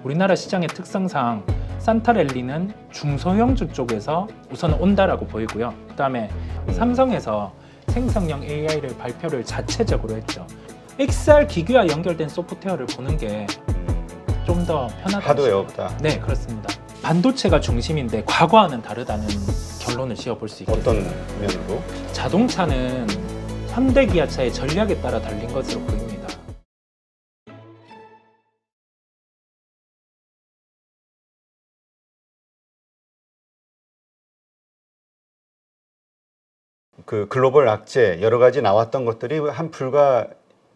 우리나라 시장의 특성상 산타랠리는 중소형주 쪽에서 우선 온다라고 보이고요. 그 다음에 삼성에서 생성형 AI를 발표를 자체적으로 했죠. XR 기기와 연결된 소프트웨어를 보는 게 좀 더 편하다. 하드웨어보다. 네, 그렇습니다. 반도체가 중심인데 과거와는 다르다는 결론을 지어볼 수 있겠습니다. 어떤 면으로? 자동차는 현대기아차의 전략에 따라 달린 것으로 보입니다. 그 글로벌 악재 여러 가지 나왔던 것들이 불과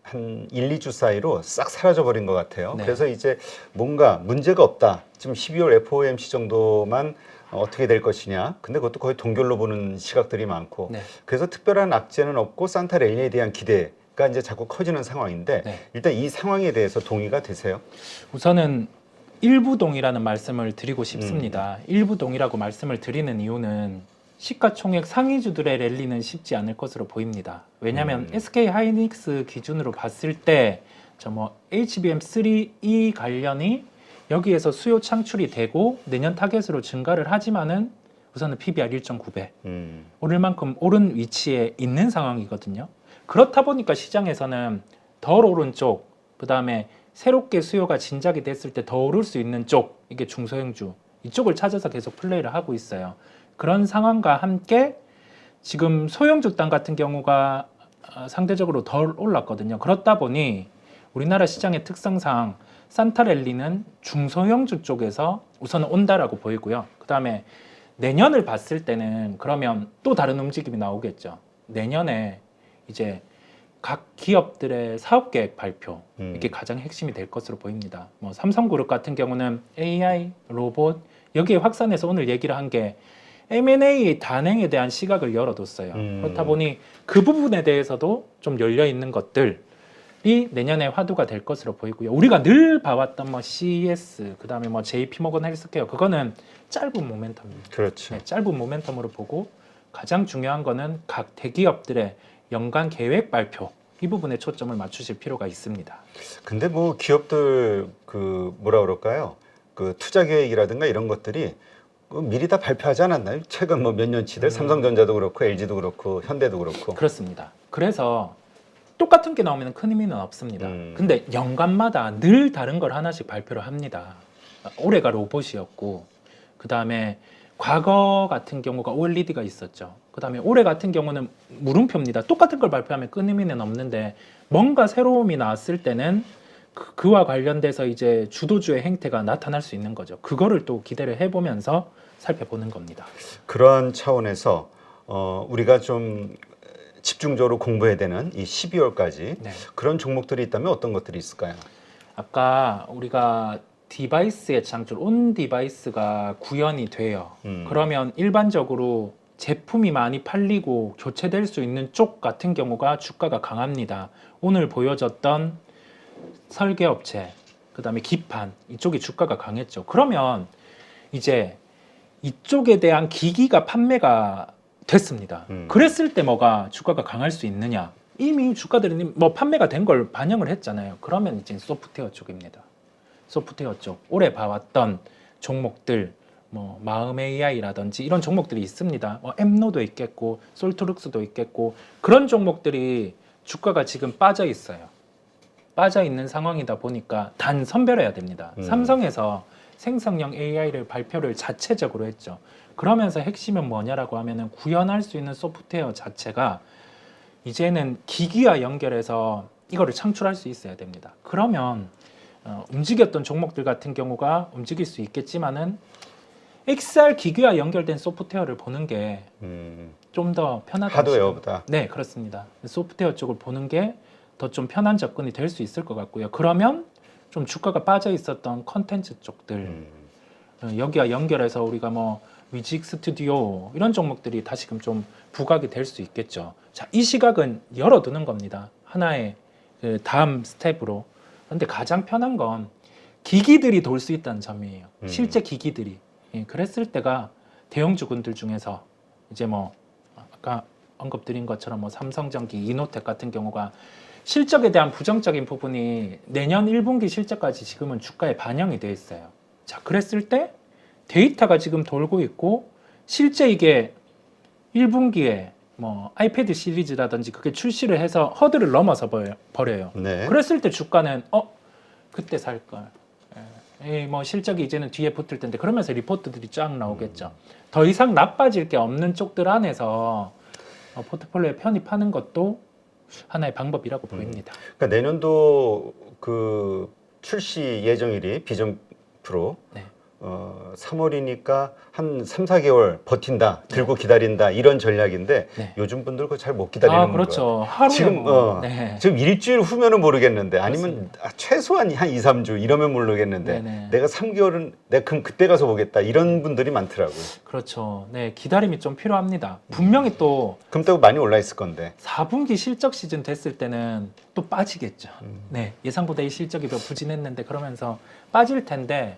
한 1, 2주 사이로 싹 사라져 버린 것 같아요. 네. 그래서 이제 뭔가 문제가 없다. 지금 12월 FOMC 정도만 어떻게 될 것이냐. 근데 그것도 거의 동결로 보는 시각들이 많고. 네. 그래서 특별한 악재는 없고 산타랠리에 대한 기대가 이제 자꾸 커지는 상황인데 네. 일단 이 상황에 대해서 동의가 되세요? 우선은 일부동이라는 말씀을 드리고 싶습니다. 일부동이라고 말씀을 드리는 이유는 시가총액 상위주들의 랠리는 쉽지 않을 것으로 보입니다. 왜냐하면 SK 하이닉스 기준으로 봤을 때 저 뭐 HBM3E 관련이 여기에서 수요 창출이 되고 내년 타겟으로 증가를 하지만은 우선은 PBR 1.9배 오를 만큼 오른 위치에 있는 상황이거든요. 그렇다 보니까 시장에서는 덜 오른 쪽, 그 다음에 새롭게 수요가 진작이 됐을 때 더 오를 수 있는 쪽, 이게 중소형주 이쪽을 찾아서 계속 플레이를 하고 있어요. 그런 상황과 함께 지금 소형주 땅 같은 경우가 상대적으로 덜 올랐거든요. 그렇다 보니 우리나라 시장의 특성상 산타랠리는 중소형주 쪽에서 우선 온다라고 보이고요. 그 다음에 내년을 봤을 때는 그러면 또 다른 움직임이 나오겠죠. 내년에 이제 각 기업들의 사업 계획 발표, 이게 가장 핵심이 될 것으로 보입니다. 뭐 삼성그룹 같은 경우는 AI, 로봇 여기에 확산해서 오늘 얘기를 한 게 M&A 단행에 대한 시각을 열어뒀어요. 그렇다 보니 그 부분에 대해서도 좀 열려 있는 것들이 내년에 화두가 될 것으로 보이고요. 우리가 늘 봐왔던 뭐 CES, 그 다음에 뭐 JP모건 헬스케어, 그거는 짧은 모멘텀입니다. 그렇죠. 네, 짧은 모멘텀으로 보고 가장 중요한 거는 각 대기업들의 연간 계획 발표, 이 부분에 초점을 맞추실 필요가 있습니다. 근데 뭐 기업들 그 뭐라 그럴까요? 그 투자 계획이라든가 이런 것들이 미리 다 발표하지 않았나요? 최근 뭐 몇 년치들 삼성전자도 그렇고 LG도 그렇고 현대도 그렇고. 그렇습니다. 그래서 똑같은 게 나오면 큰 의미는 없습니다. 근데 연간마다 늘 다른 걸 하나씩 발표를 합니다. 올해가 로봇이었고, 그 다음에 과거 같은 경우가 OLED가 있었죠. 그 다음에 올해 같은 경우는 물음표입니다. 똑같은 걸 발표하면 큰 의미는 없는데 뭔가 새로움이 나왔을 때는 그와 관련돼서 이제 주도주의 행태가 나타날 수 있는 거죠. 그거를 또 기대를 해보면서 살펴보는 겁니다. 그러한 차원에서 우리가 좀 집중적으로 공부해야 되는 이 12월까지 네. 그런 종목들이 있다면 어떤 것들이 있을까요? 아까 우리가 디바이스의 창출, 온 디바이스가 구현이 돼요. 그러면 일반적으로 제품이 많이 팔리고 교체될 수 있는 쪽 같은 경우가 주가가 강합니다. 오늘 보여줬던 설계업체, 그 다음에 기판, 이쪽이 주가가 강했죠. 그러면 이제 이쪽에 대한 기기가 판매가 됐습니다. 그랬을 때 뭐가 주가가 강할 수 있느냐? 이미 주가들이 뭐 판매가 된 걸 반영을 했잖아요. 그러면 이제 소프트웨어 쪽입니다. 소프트웨어 쪽 올해 봐왔던 종목들, 뭐 마음 AI라든지 이런 종목들이 있습니다. 뭐 엠노도 있겠고 솔트룩스도 있겠고 그런 종목들이 주가가 지금 빠져 있어요. 빠져 있는 상황이다 보니까 단 선별해야 됩니다. 삼성에서 생성형 AI를 발표를 자체적으로 했죠. 그러면서 핵심은 뭐냐라고 하면은 구현할 수 있는 소프트웨어 자체가 이제는 기기와 연결해서 이거를 창출할 수 있어야 됩니다. 그러면 움직였던 종목들 같은 경우가 움직일 수 있겠지만은 XR 기기와 연결된 소프트웨어를 보는 게 좀 더 편하다. 하드웨어보다. 네, 그렇습니다. 소프트웨어 쪽을 보는 게 더 좀 편한 접근이 될 수 있을 것 같고요. 그러면 좀 주가가 빠져 있었던 컨텐츠 쪽들 여기와 연결해서 우리가 뭐 뮤직 스튜디오 이런 종목들이 다시금 좀 부각이 될 수 있겠죠. 자, 이 시각은 열어두는 겁니다. 하나의 그 다음 스텝으로. 그런데 가장 편한 건 기기들이 돌 수 있다는 점이에요. 실제 기기들이. 예, 그랬을 때가 대형주군들 중에서 이제 뭐 아까 언급드린 것처럼 뭐 삼성전기, 이노텍 같은 경우가 실적에 대한 부정적인 부분이 내년 1분기 실적까지 지금은 주가에 반영이 돼 있어요. 자, 그랬을 때 데이터가 지금 돌고 있고 실제 이게 1분기에 뭐 아이패드 시리즈라든지 그게 출시를 해서 허들을 넘어서 버려요. 네. 그랬을 때 주가는 그때 살 걸. 뭐 실적이 이제는 뒤에 붙을 텐데 그러면서 리포트들이 쫙 나오겠죠. 더 이상 나빠질 게 없는 쪽들 안에서 포트폴리오에 편입하는 것도 하나의 방법이라고 보입니다. 그러니까 내년도 그 출시 예정일이 비전 프로 네. 3월이니까 한 3, 4개월 버틴다, 들고 기다린다 이런 전략인데 네. 요즘 분들 그거 잘 못 기다리는 거예요. 그렇죠. 하루에 지금 네. 지금 일주일 후면은 모르겠는데 아니면 그렇습니다. 최소한 한 2, 3주 이러면 모르겠는데 네네. 내가 3개월은 내가 그럼 그때 가서 보겠다 이런 분들이 많더라고요. 그렇죠. 네, 기다림이 좀 필요합니다. 분명히 또 그럼 또 많이 올라 있을 건데. 4분기 실적 시즌 됐을 때는 또 빠지겠죠. 네, 예상보다 이 실적이 더 부진했는데 그러면서 빠질 텐데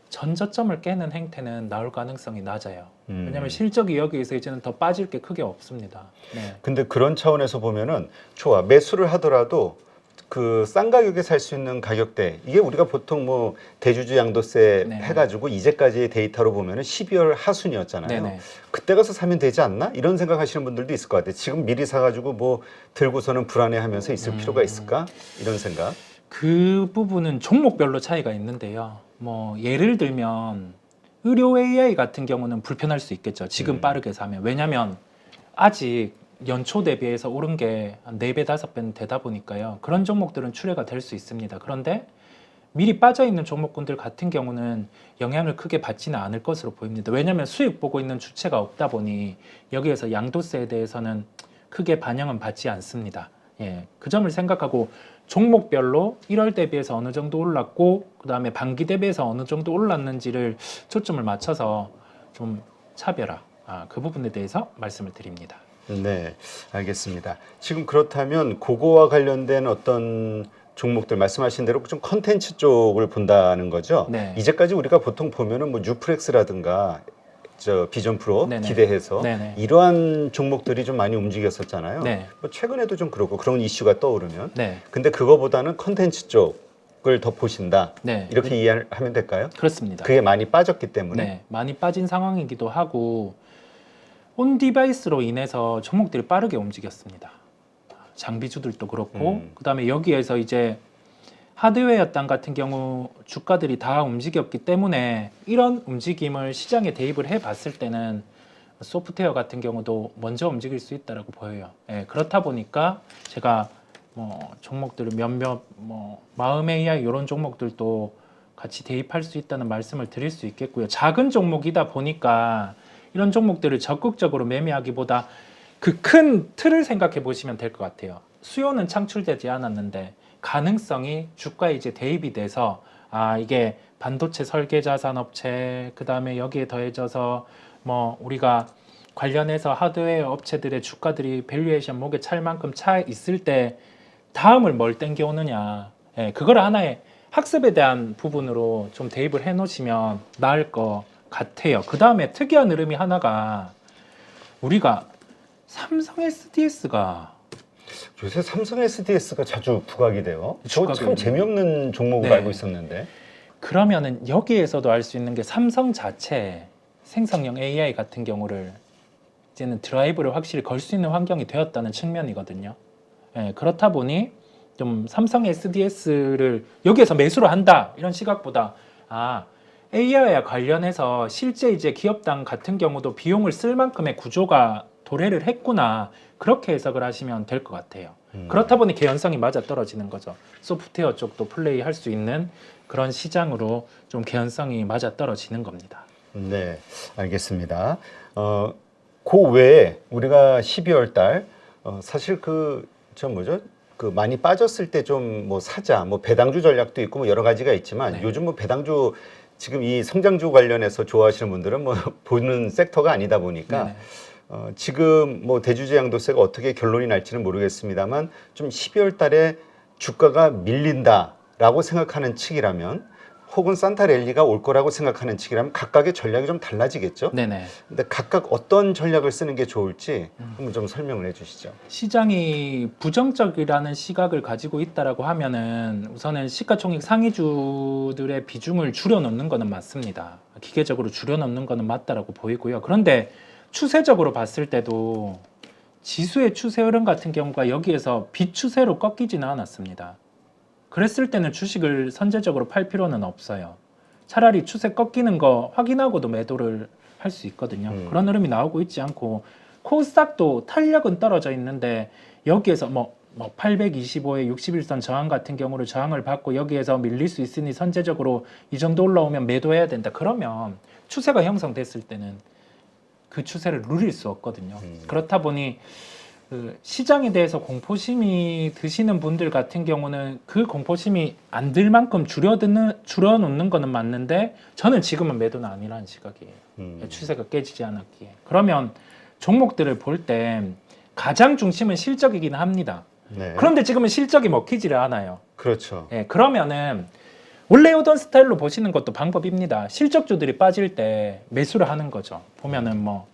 전저점을 깨는 행태는 나올 가능성이 낮아요. 왜냐하면 실적이 여기에서 이제는 더 빠질 게 크게 없습니다. 네. 근데 그런 차원에서 보면은 좋아 매수를 하더라도 그 싼 가격에 살 수 있는 가격대 이게 우리가 보통 뭐 대주주 양도세 네. 해가지고 이제까지 데이터로 보면은 12월 하순이었잖아요. 네네. 그때 가서 사면 되지 않나 이런 생각하시는 분들도 있을 것 같아요. 지금 미리 사가지고 뭐 들고서는 불안해하면서 있을 필요가 있을까 이런 생각. 그 부분은 종목별로 차이가 있는데요. 뭐 예를 들면 의료 AI 같은 경우는 불편할 수 있겠죠. 지금 빠르게 사면. 왜냐하면 아직 연초 대비해서 오른 게 한 4배, 5배는 되다 보니까요. 그런 종목들은 출회가 될 수 있습니다. 그런데 미리 빠져있는 종목군들 같은 경우는 영향을 크게 받지는 않을 것으로 보입니다. 왜냐하면 수익 보고 있는 주체가 없다 보니 여기에서 양도세에 대해서는 크게 반영은 받지 않습니다. 예, 그 점을 생각하고 종목별로 1월 대비해서 어느 정도 올랐고 그 다음에 반기 대비해서 어느 정도 올랐는지를 초점을 맞춰서 좀 차별화 그 부분에 대해서 말씀을 드립니다. 네, 알겠습니다. 지금 그렇다면 그거와 관련된 어떤 종목들 말씀하신 대로 좀 컨텐츠 쪽을 본다는 거죠. 네. 이제까지 우리가 보통 보면은 뭐 뉴프렉스라든가 저 비전 프로 네네. 기대해서 네네. 이러한 종목들이 좀 많이 움직였었잖아요. 네. 뭐 최근에도 좀 그렇고 그런 이슈가 떠오르면. 네, 근데 그거보다는 컨텐츠 쪽을 더 보신다. 네, 이렇게 이해하면 될까요? 그렇습니다. 그게 많이 빠졌기 때문에. 네, 많이 빠진 상황이기도 하고 온 디바이스로 인해서 종목들이 빠르게 움직였습니다. 장비주들도 그렇고 그다음에 여기에서 이제 하드웨어 땅 같은 경우 주가들이 다 움직였기 때문에 이런 움직임을 시장에 대입을 해봤을 때는 소프트웨어 같은 경우도 먼저 움직일 수 있다라고 보여요. 예, 그렇다 보니까 제가 뭐 종목들을 몇몇 뭐 마음 AI 이런 종목들도 같이 대입할 수 있다는 말씀을 드릴 수 있겠고요. 작은 종목이다 보니까 이런 종목들을 적극적으로 매매하기보다 그 큰 틀을 생각해 보시면 될 것 같아요. 수요는 창출되지 않았는데 가능성이 주가에 이제 대입이 돼서 이게 반도체 설계자 산업체 그다음에 여기에 더해져서 뭐 우리가 관련해서 하드웨어 업체들의 주가들이 밸류에이션 목에 찰 만큼 차 있을 때 다음을 뭘 땡겨오느냐 그걸 하나의 학습에 대한 부분으로 좀 대입을 해 놓으시면 나을 것 같아요. 그 다음에 특이한 흐름이 하나가 우리가 삼성 SDS가 요새 삼성 SDS가 자주 부각이 돼요. 저 참 부각이 재미없는 종목으로 네. 알고 있었는데. 그러면은 여기에서도 알 수 있는 게 삼성 자체 생성형 AI 같은 경우를 이제는 드라이브를 확실히 걸 수 있는 환경이 되었다는 측면이거든요. 예, 그렇다 보니 좀 삼성 SDS를 여기에서 매수를 한다 이런 시각보다 AI와 관련해서 실제 이제 기업당 같은 경우도 비용을 쓸 만큼의 구조가 도래를 했구나 그렇게 해석을 하시면 될 것 같아요. 그렇다 보니 개연성이 맞아 떨어지는 거죠. 소프트웨어 쪽도 플레이할 수 있는 그런 시장으로 좀 개연성이 맞아 떨어지는 겁니다. 네, 알겠습니다. 그 외에 우리가 12월 달 사실 그 많이 빠졌을 때 좀 뭐 사자, 뭐 배당주 전략도 있고 뭐 여러 가지가 있지만 네. 요즘 뭐 배당주 지금 이 성장주 관련해서 좋아하시는 분들은 뭐 보는 섹터가 아니다 보니까 네네. 지금 뭐 대주주 양도세가 어떻게 결론이 날지는 모르겠습니다만 좀 12월 달에 주가가 밀린다라고 생각하는 측이라면 혹은 산타랠리가 올 거라고 생각하는 측이라면 각각의 전략이 좀 달라지겠죠. 네네. 근데 각각 어떤 전략을 쓰는 게 좋을지 한번 좀 설명을 해주시죠. 시장이 부정적이라는 시각을 가지고 있다라고 하면은 우선은 시가총액 상위주들의 비중을 줄여놓는 거는 맞습니다. 기계적으로 줄여놓는 거는 맞다라고 보이고요. 그런데 추세적으로 봤을 때도 지수의 추세 흐름 같은 경우가 여기에서 비추세로 꺾이지는 않았습니다. 그랬을 때는 주식을 선제적으로 팔 필요는 없어요. 차라리 추세 꺾이는 거 확인하고도 매도를 할 수 있거든요. 그런 흐름이 나오고 있지 않고 코스닥도 탄력은 떨어져 있는데 여기에서 뭐 825의 61선 저항 같은 경우를 저항을 받고 여기에서 밀릴 수 있으니 선제적으로 이 정도 올라오면 매도해야 된다. 그러면 추세가 형성됐을 때는 그 추세를 누릴 수 없거든요. 그렇다 보니 그 시장에 대해서 공포심이 드시는 분들 같은 경우는 그 공포심이 안 들 만큼 줄여놓는 거는 맞는데 저는 지금은 매도는 아니라는 시각이에요. 추세가 깨지지 않았기에. 그러면 종목들을 볼 때 가장 중심은 실적이긴 합니다. 네. 그런데 지금은 실적이 먹히지를 않아요. 그렇죠. 예, 그러면은 원래 오던 스타일로 보시는 것도 방법입니다. 실적주들이 빠질 때 매수를 하는 거죠. 보면은 뭐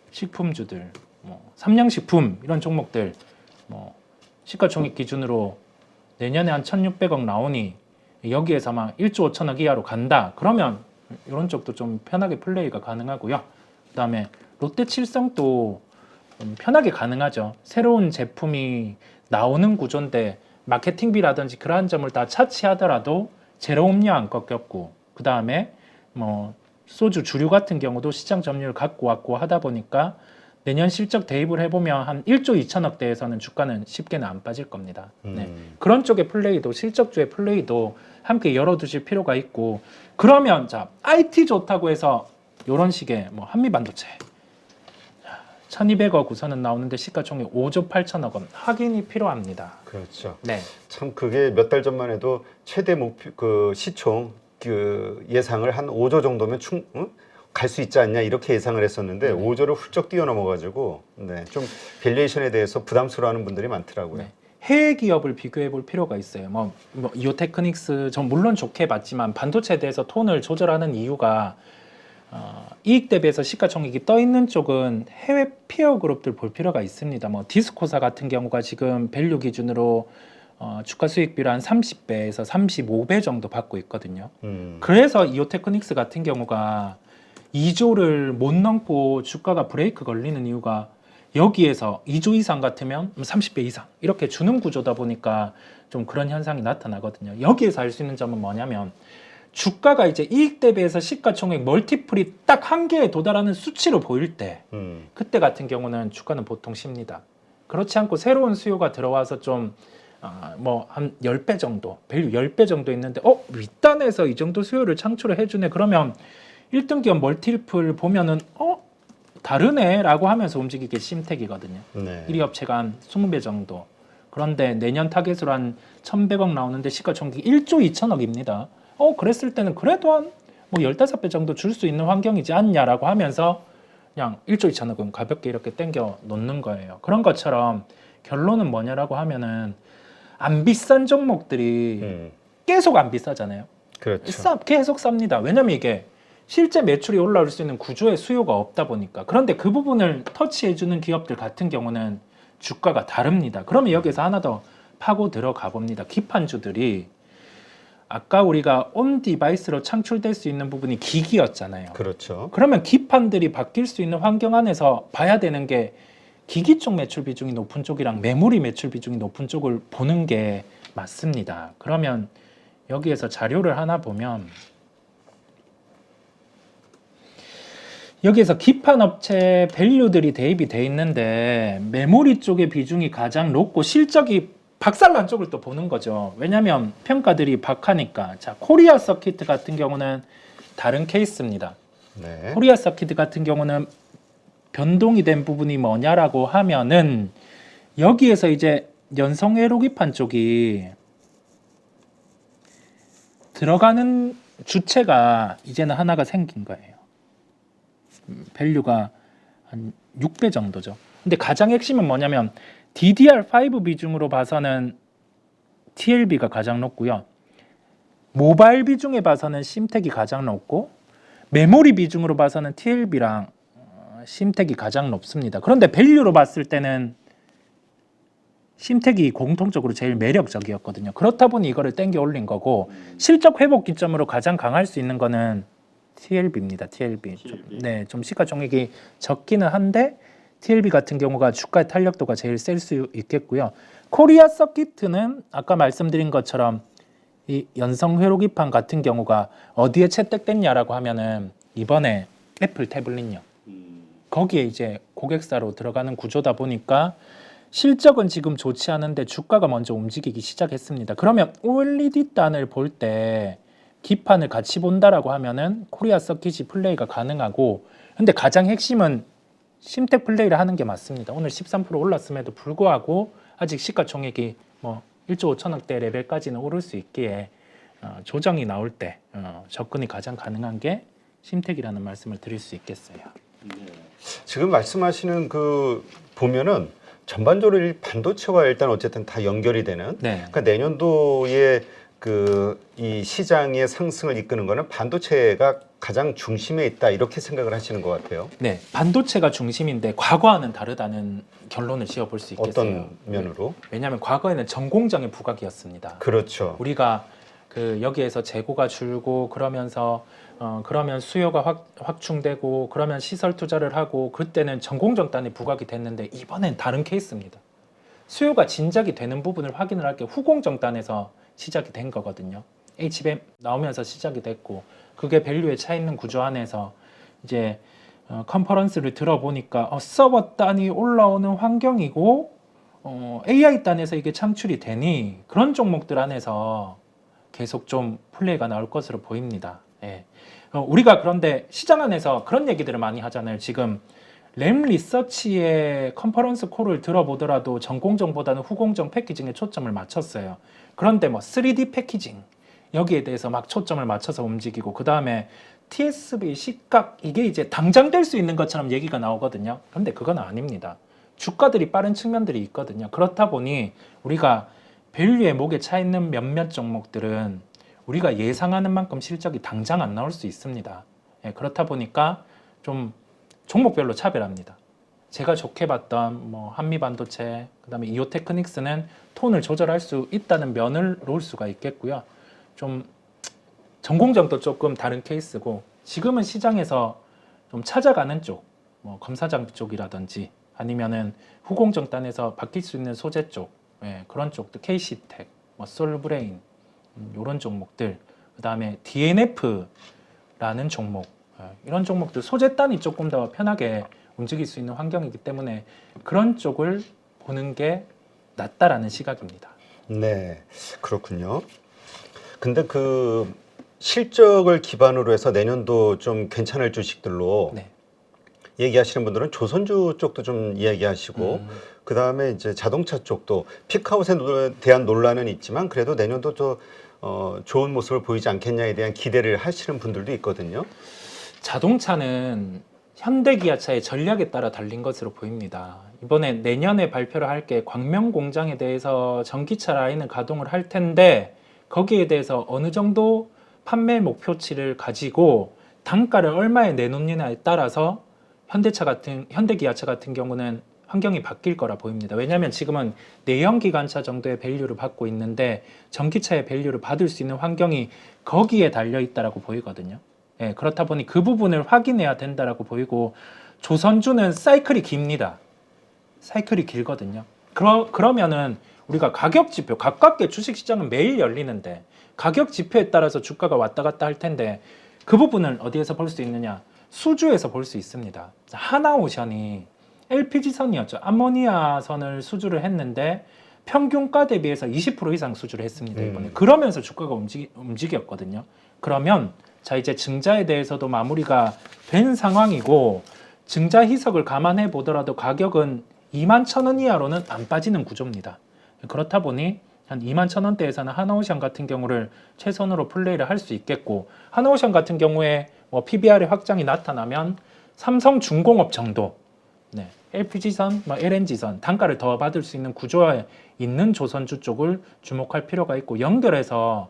식품주들, 뭐 삼양식품 이런 종목들 뭐 시가총액 기준으로 내년에 한 1,600억 나오니 여기에서 막 1조 5천억 이하로 간다. 그러면 이런 쪽도 좀 편하게 플레이가 가능하고요. 그다음에 롯데칠성도 편하게 가능하죠. 새로운 제품이 나오는 구조인데 마케팅비라든지 그러한 점을 다 차치하더라도 제로음료 안 꺾였고 그 다음에 뭐 소주 주류 같은 경우도 시장 점유율 갖고 왔고 하다 보니까 내년 실적 대입을 해보면 한 1조 2천억대에서는 주가는 쉽게는 안 빠질 겁니다. 네. 그런 쪽의 플레이도 실적주의 플레이도 함께 열어두실 필요가 있고 그러면 자 IT 좋다고 해서 이런 식의 뭐 한미반도체 1,200억 우선은 나오는데 시가총액 5조 8천억 원 확인이 필요합니다. 그렇죠. 네. 참 그게 몇 달 전만 해도 최대 목표 그 시총 그 예상을 한 5조 정도면 갈 수 있지 않냐 이렇게 예상을 했었는데 5조를 훌쩍 뛰어넘어가지고 네, 좀 밸류에이션에 대해서 부담스러워하는 분들이 많더라고요. 네. 해외 기업을 비교해 볼 필요가 있어요. 뭐 이오테크닉스 전 물론 좋게 봤지만 반도체에 대해서 톤을 조절하는 이유가 이익 대비해서 시가총액이 떠 있는 쪽은 해외 피어 그룹들 볼 필요가 있습니다. 뭐 디스코사 같은 경우가 지금 밸류 기준으로 주가 수익비를 한 30배에서 35배 정도 받고 있거든요. 그래서 이오테크닉스 같은 경우가 2조를 못 넘고 주가가 브레이크 걸리는 이유가 여기에서 2조 이상 같으면 30배 이상 이렇게 주는 구조다 보니까 좀 그런 현상이 나타나거든요. 여기에서 알 수 있는 점은 뭐냐면 주가가 이제 이익 대비해서 시가총액 멀티플이 딱 한계에 도달하는 수치로 보일 때 그때 같은 경우는 주가는 보통 쉽니다. 그렇지 않고 새로운 수요가 들어와서 좀 뭐 한 10배 정도 밸류 10배 정도 있는데 윗단에서 이 정도 수요를 창출을 해주네 그러면 1등 기업 멀티플 보면은 다르네 라고 하면서 움직이게 심택이거든요. 네. 1위 업체가 한 20배 정도. 그런데 내년 타겟으로 한 1,100억 나오는데 시가총액 1조 2천억입니다. 그랬을 때는 그래도 한 뭐 15배 정도 줄 수 있는 환경이지 않냐라고 하면서 그냥 1조 2천억은 가볍게 이렇게 땡겨 놓는 거예요. 그런 것처럼 결론은 뭐냐라고 하면은 안 비싼 종목들이 계속 안 비싸잖아요. 그렇죠. 계속 쌉니다. 왜냐면 이게 실제 매출이 올라올 수 있는 구조의 수요가 없다 보니까. 그런데 그 부분을 터치해주는 기업들 같은 경우는 주가가 다릅니다. 그러면 여기서 하나 더 파고 들어가 봅니다. 기판주들이 아까 우리가 온 디바이스로 창출될 수 있는 부분이 기기였잖아요. 그렇죠. 그러면 기판들이 바뀔 수 있는 환경 안에서 봐야 되는 게 기기 쪽 매출 비중이 높은 쪽이랑 메모리 매출 비중이 높은 쪽을 보는 게 맞습니다. 그러면 여기에서 자료를 하나 보면 여기에서 기판 업체 밸류들이 대입이 돼 있는데 메모리 쪽의 비중이 가장 높고 실적이 박살난 쪽을 또 보는 거죠. 왜냐하면 평가들이 박하니까. 자, 코리아 서킷 같은 경우는 다른 케이스입니다. 네. 코리아 서킷 같은 경우는 변동이 된 부분이 뭐냐라고 하면은 여기에서 이제 연성 회로 기판 쪽이 들어가는 주체가 이제는 하나가 생긴 거예요. 밸류가 한 6배 정도죠. 근데 가장 핵심은 뭐냐면 DDR5 비중으로 봐서는 TLB가 가장 높고요. 모바일 비중에 봐서는 심택이 가장 높고 메모리 비중으로 봐서는 TLB랑 심택이 가장 높습니다. 그런데 밸류로 봤을 때는 심택이 공통적으로 제일 매력적이었거든요. 그렇다 보니 이거를 땡겨 올린 거고 실적 회복 기점으로 가장 강할 수 있는 거는 TLB입니다. TLB. 좀 시가총액이 적기는 한데 TLB 같은 경우가 주가의 탄력도가 제일 셀 수 있겠고요. 코리아 서킷은 아까 말씀드린 것처럼 이 연성 회로기판 같은 경우가 어디에 채택됐냐라고 하면은 이번에 애플 태블릿요. 거기에 이제 고객사로 들어가는 구조다 보니까 실적은 지금 좋지 않은데 주가가 먼저 움직이기 시작했습니다. 그러면 OLED 단을 볼 때 기판을 같이 본다라고 하면은 코리아 서킷이 플레이가 가능하고, 근데 가장 핵심은 심택 플레이를 하는 게 맞습니다. 오늘 13% 올랐음에도 불구하고 아직 시가총액이 뭐 1조 5천억대 레벨까지는 오를 수 있기에 조정이 나올 때 접근이 가장 가능한 게 심택이라는 말씀을 드릴 수 있겠어요. 지금 말씀하시는 그 보면은 전반적으로 이 반도체와 일단 어쨌든 다 연결이 되는. 네. 그러니까 내년도에 그 이 시장의 상승을 이끄는 거는 반도체가 가장 중심에 있다 이렇게 생각을 하시는 것 같아요. 네, 반도체가 중심인데 과거와는 다르다는 결론을 지어볼 수 있겠어요. 어떤 면으로? 왜냐하면 과거에는 전공정의 부각이었습니다. 그렇죠. 우리가 그 여기에서 재고가 줄고 그러면서 그러면 수요가 확충되고 그러면 시설 투자를 하고 그때는 전공정 단이 부각이 됐는데 이번엔 다른 케이스입니다. 수요가 진작이 되는 부분을 확인을 할 게 후공정 단에서 시작이 된 거거든요. HBM 나오면서 시작이 됐고 그게 밸류에 차 있는 구조 안에서 이제 컨퍼런스를 들어보니까 서버 단이 올라오는 환경이고 AI 단에서 이게 창출이 되니 그런 종목들 안에서 계속 좀 플레이가 나올 것으로 보입니다. 예. 우리가 그런데 시장 안에서 그런 얘기들을 많이 하잖아요. 지금 램 리서치의 컨퍼런스 콜을 들어보더라도 전공정보다는 후공정 패키징에 초점을 맞췄어요. 그런데 뭐 3D 패키징 여기에 대해서 막 초점을 맞춰서 움직이고 그 다음에 TSV 시각 이게 이제 당장 될 수 있는 것처럼 얘기가 나오거든요. 그런데 그건 아닙니다. 주가들이 빠른 측면들이 있거든요. 그렇다 보니 우리가 밸류의 목에 차 있는 몇몇 종목들은 우리가 예상하는 만큼 실적이 당장 안 나올 수 있습니다. 예, 그렇다 보니까 좀 종목별로 차별합니다. 제가 좋게 봤던 뭐 한미반도체, 그다음에 이오테크닉스는 톤을 조절할 수 있다는 면을 놓을 수가 있겠고요. 좀 전공정도 조금 다른 케이스고 지금은 시장에서 좀 찾아가는 쪽, 뭐 검사장 쪽이라든지 아니면은 후공정 단에서 바뀔 수 있는 소재 쪽, 예, 그런 쪽도 KC텍, 뭐 솔브레인 이런 종목들, 그다음에 DNF라는 종목, 이런 종목들 소재 단이 조금 더 편하게 움직일 수 있는 환경이기 때문에 그런 쪽을 보는 게 낫다라는 시각입니다. 네, 그렇군요. 근데 그 실적을 기반으로 해서 내년도 좀 괜찮을 주식들로 네. 얘기하시는 분들은 조선주 쪽도 좀 이야기하시고 그 다음에 이제 자동차 쪽도 피크아웃에 대한 논란은 있지만 그래도 내년도 또 좋은 모습을 보이지 않겠냐에 대한 기대를 하시는 분들도 있거든요. 자동차는 현대기아차의 전략에 따라 달린 것으로 보입니다. 이번에 내년에 발표를 할 게 광명 공장에 대해서 전기차 라인을 가동을 할 텐데 거기에 대해서 어느 정도 판매 목표치를 가지고 단가를 얼마에 내놓느냐에 따라서 현대기아차 같은 경우는 환경이 바뀔 거라 보입니다. 왜냐하면 지금은 내연기관차 정도의 밸류를 받고 있는데 전기차의 밸류를 받을 수 있는 환경이 거기에 달려 있다라고 보이거든요. 예, 그렇다 보니 그 부분을 확인해야 된다라고 보이고 조선주는 사이클이 깁니다. 사이클이 길거든요. 그러면은 우리가 가격 지표, 가깝게 주식시장은 매일 열리는데 가격 지표에 따라서 주가가 왔다 갔다 할 텐데 그 부분을 어디에서 볼 수 있느냐? 수주에서 볼 수 있습니다. 하나오션이 LPG선이었죠. 암모니아선을 수주를 했는데 평균가 대비해서 20% 이상 수주를 했습니다. 이번에. 그러면서 주가가 움직였거든요. 그러면 자 이제 증자에 대해서도 마무리가 된 상황이고 증자 희석을 감안해 보더라도 가격은 21,000원 이하로는 안 빠지는 구조입니다. 그렇다 보니 한 21,000원대에서는 하나오션 같은 경우를 최선으로 플레이를 할 수 있겠고 하나오션 같은 경우에 뭐 PBR의 확장이 나타나면 삼성중공업 정도, 네, LPG선, 뭐 LNG선 단가를 더 받을 수 있는 구조에 있는 조선주 쪽을 주목할 필요가 있고 연결해서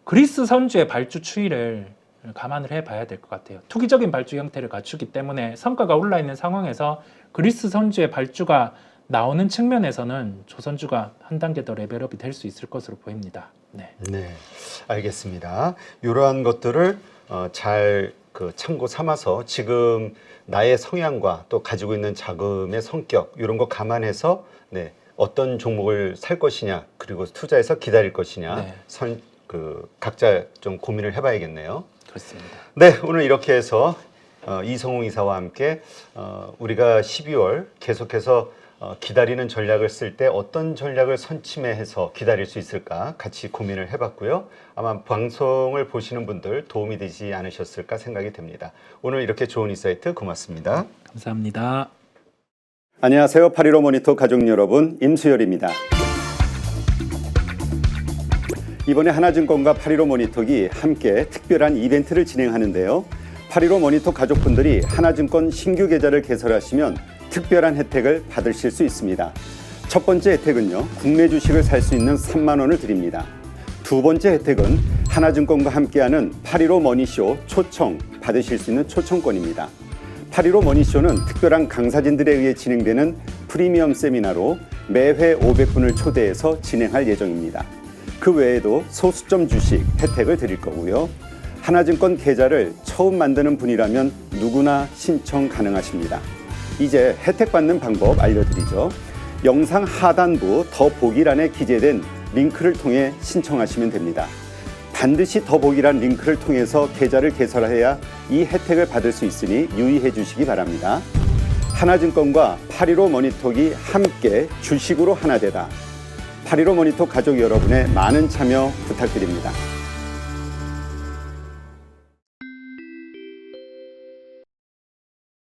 그리스 선주의 발주 추이를 감안을 해봐야 될 것 같아요. 투기적인 발주 형태를 갖추기 때문에 성과가 올라 있는 상황에서 그리스 선주의 발주가 나오는 측면에서는 조선주가 한 단계 더 레벨업이 될 수 있을 것으로 보입니다. 네, 네, 알겠습니다. 이러한 것들을 잘 참고 삼아서 지금 나의 성향과 또 가지고 있는 자금의 성격 이런 거 감안해서 네, 어떤 종목을 살 것이냐 그리고 투자해서 기다릴 것이냐 네. 각자 좀 고민을 해봐야겠네요. 그렇습니다. 네, 오늘 이렇게 해서 이성웅 이사와 함께 우리가 12월 계속해서 기다리는 전략을 쓸 때 어떤 전략을 선침해서 기다릴 수 있을까 같이 고민을 해봤고요. 아마 방송을 보시는 분들 도움이 되지 않으셨을까 생각이 됩니다. 오늘 이렇게 좋은 인사이트 고맙습니다. 감사합니다. 안녕하세요. 8.15 모니터 가족 여러분, 임수열입니다. 이번에 하나증권과 8.15 모니터기 함께 특별한 이벤트를 진행하는데요. 8.15 모니터 가족분들이 하나증권 신규 계좌를 개설하시면 특별한 혜택을 받으실 수 있습니다. 첫 번째 혜택은요, 국내 주식을 살 수 있는 3만 원을 드립니다. 두 번째 혜택은 하나증권과 함께하는 8.15 머니쇼 초청 받으실 수 있는 초청권입니다. 8.15 머니쇼는 특별한 강사진들에 의해 진행되는 프리미엄 세미나로 매회 500분을 초대해서 진행할 예정입니다. 그 외에도 소수점 주식 혜택을 드릴 거고요. 하나증권 계좌를 처음 만드는 분이라면 누구나 신청 가능하십니다. 이제 혜택 받는 방법 알려드리죠. 영상 하단부 더보기란에 기재된 링크를 통해 신청하시면 됩니다. 반드시 더보기란 링크를 통해서 계좌를 개설해야 이 혜택을 받을 수 있으니 유의해 주시기 바랍니다. 하나증권과 8.15 모니터기 함께 주식으로 하나 되다. 8.15 모니터 가족 여러분의 많은 참여 부탁드립니다.